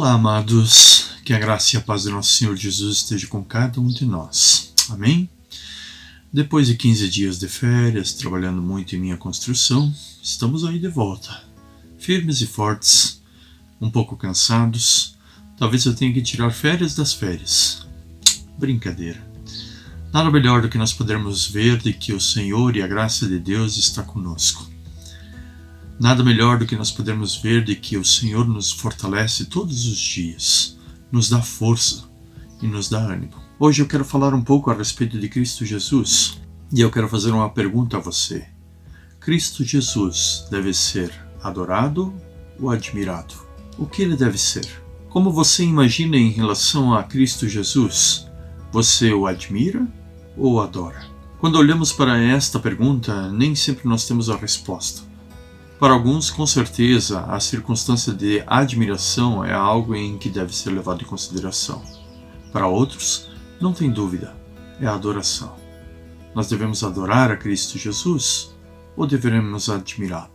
Olá, amados, que a graça e a paz do nosso Senhor Jesus esteja com cada um de nós. Amém? Depois de 15 dias de férias, trabalhando muito em minha construção, estamos aí de volta, firmes e fortes, um pouco cansados. Talvez eu tenha que tirar férias das férias. Brincadeira. Nada melhor do que nós podermos ver de que o Senhor e a graça de Deus está conosco. Nada melhor do que nós podermos ver de que o Senhor nos fortalece todos os dias, nos dá força e nos dá ânimo. Hoje eu quero falar um pouco a respeito de Cristo Jesus e eu quero fazer uma pergunta a você. Cristo Jesus deve ser adorado ou admirado? O que ele deve ser? Como você imagina em relação a Cristo Jesus? Você o admira ou o adora? Quando olhamos para esta pergunta, nem sempre nós temos a resposta. Para alguns, com certeza, a circunstância de admiração é algo em que deve ser levado em consideração. Para outros, não tem dúvida, é a adoração. Nós devemos adorar a Cristo Jesus ou deveremos admirá-lo?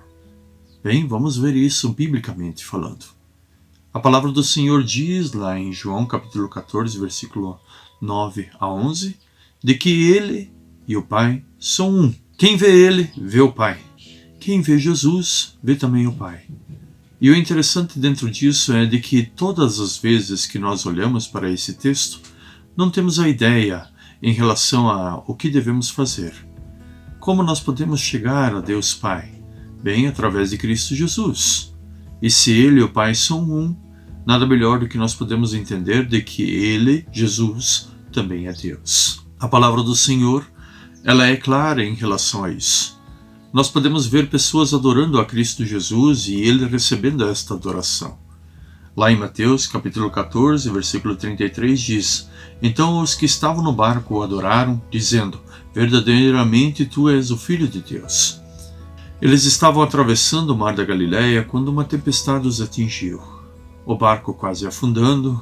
Bem, vamos ver isso biblicamente falando. A palavra do Senhor diz lá em João capítulo 14, versículo 9 a 11, de que Ele e o Pai são um. Quem vê Ele, vê o Pai. Quem vê Jesus, vê também o Pai. E o interessante dentro disso é de que todas as vezes que nós olhamos para esse texto, não temos a ideia em relação a o que devemos fazer. Como nós podemos chegar a Deus Pai? Bem, através de Cristo Jesus. E se Ele e o Pai são um, nada melhor do que nós podemos entender de que Ele, Jesus, também é Deus. A palavra do Senhor, ela é clara em relação a isso. Nós podemos ver pessoas adorando a Cristo Jesus e Ele recebendo esta adoração. Lá em Mateus, capítulo 14, versículo 33, diz: Então os que estavam no barco o adoraram, dizendo: Verdadeiramente Tu és o Filho de Deus. Eles estavam atravessando o mar da Galileia quando uma tempestade os atingiu. O barco quase afundando,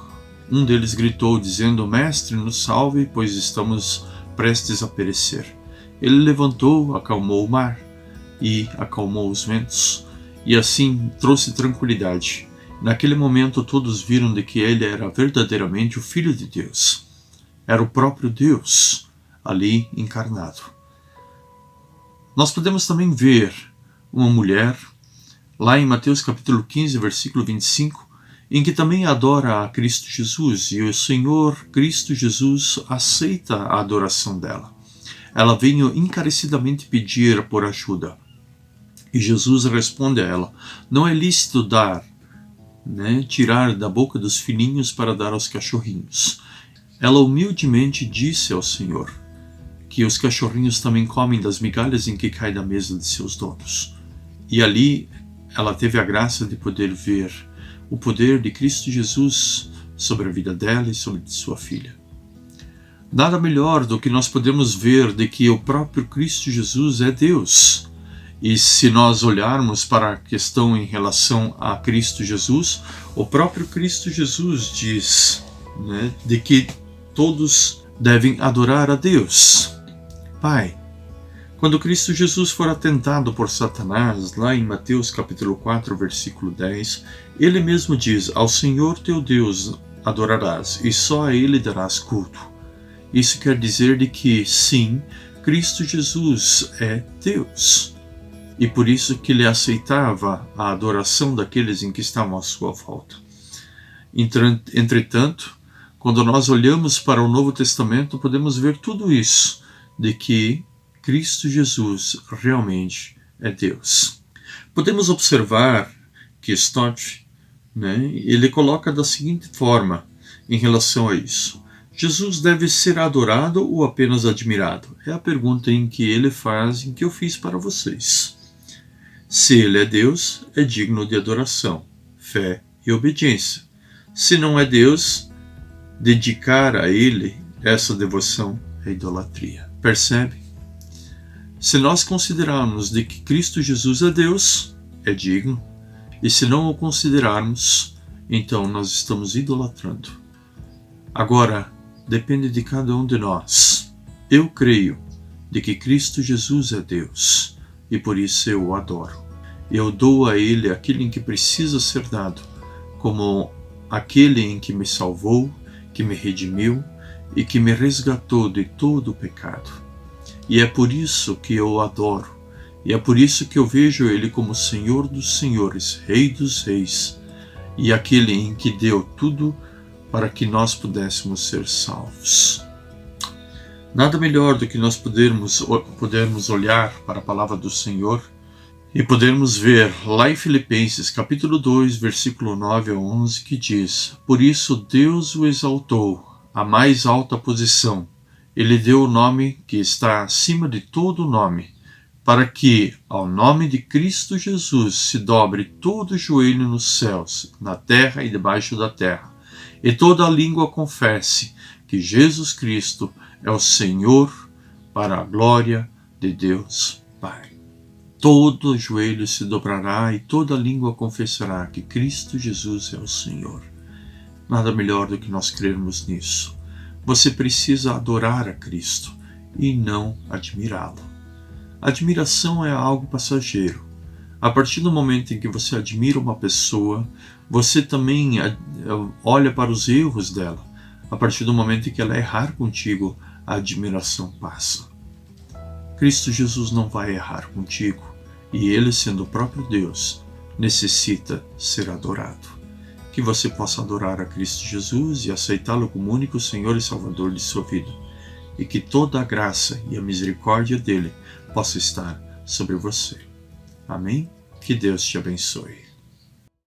um deles gritou, dizendo: Mestre, nos salve, pois estamos prestes a perecer. Ele levantou, acalmou o mar e acalmou os ventos, e assim trouxe tranquilidade. Naquele momento todos viram de que ele era verdadeiramente o Filho de Deus. Era o próprio Deus ali encarnado. Nós podemos também ver uma mulher, lá em Mateus capítulo 15, versículo 25, em que também adora a Cristo Jesus, e o Senhor Cristo Jesus aceita a adoração dela. Ela veio encarecidamente pedir por ajuda. E Jesus responde a ela: Não é lícito dar, tirar da boca dos filhinhos para dar aos cachorrinhos. Ela humildemente disse ao Senhor que os cachorrinhos também comem das migalhas em que cai da mesa de seus donos. E ali ela teve a graça de poder ver o poder de Cristo Jesus sobre a vida dela e sobre de sua filha. Nada melhor do que nós podemos ver de que o próprio Cristo Jesus é Deus. E se nós olharmos para a questão em relação a Cristo Jesus, o próprio Cristo Jesus diz de que todos devem adorar a Deus Pai. Quando Cristo Jesus for atentado por Satanás, lá em Mateus capítulo 4, versículo 10, ele mesmo diz: Ao Senhor teu Deus adorarás, e só a Ele darás culto. Isso quer dizer de que, sim, Cristo Jesus é Deus. E por isso que ele aceitava a adoração daqueles em que estavam à sua volta. Entretanto, quando nós olhamos para o Novo Testamento, podemos ver tudo isso, de que Cristo Jesus realmente é Deus. Podemos observar que Stott, ele coloca da seguinte forma em relação a isso: Jesus deve ser adorado ou apenas admirado? É a pergunta em que ele faz, em que eu fiz para vocês. Se ele é Deus, é digno de adoração, fé e obediência. Se não é Deus, dedicar a ele essa devoção é idolatria. Percebe? Se nós considerarmos de que Cristo Jesus é Deus, é digno, e se não o considerarmos, então nós estamos idolatrando. Agora, depende de cada um de nós. Eu creio de que Cristo Jesus é Deus, e por isso eu o adoro. Eu dou a Ele aquilo em que precisa ser dado, como aquele em que me salvou, que me redimiu e que me resgatou de todo o pecado. E é por isso que eu o adoro, e é por isso que eu vejo ele como Senhor dos senhores, Rei dos reis, e aquele em que deu tudo para que nós pudéssemos ser salvos. Nada melhor do que nós podermos olhar para a palavra do Senhor e podermos ver lá em Filipenses capítulo 2, versículo 9 a 11, que diz: Por isso Deus o exaltou à mais alta posição. Ele deu o nome que está acima de todo nome, para que, ao nome de Cristo Jesus, se dobre todo o joelho nos céus, na terra e debaixo da terra, e toda a língua confesse que Jesus Cristo é o Senhor, para a glória de Deus Pai. Todo joelho se dobrará e toda língua confessará que Cristo Jesus é o Senhor. Nada melhor do que nós crermos nisso. Você precisa adorar a Cristo e não admirá-lo. Admiração é algo passageiro. A partir do momento em que você admira uma pessoa, você também olha para os erros dela. A partir do momento em que ela errar contigo, a admiração passa. Cristo Jesus não vai errar contigo, e Ele, sendo o próprio Deus, necessita ser adorado. Que você possa adorar a Cristo Jesus e aceitá-lo como único Senhor e Salvador de sua vida, e que toda a graça e a misericórdia dele possa estar sobre você. Amém? Que Deus te abençoe.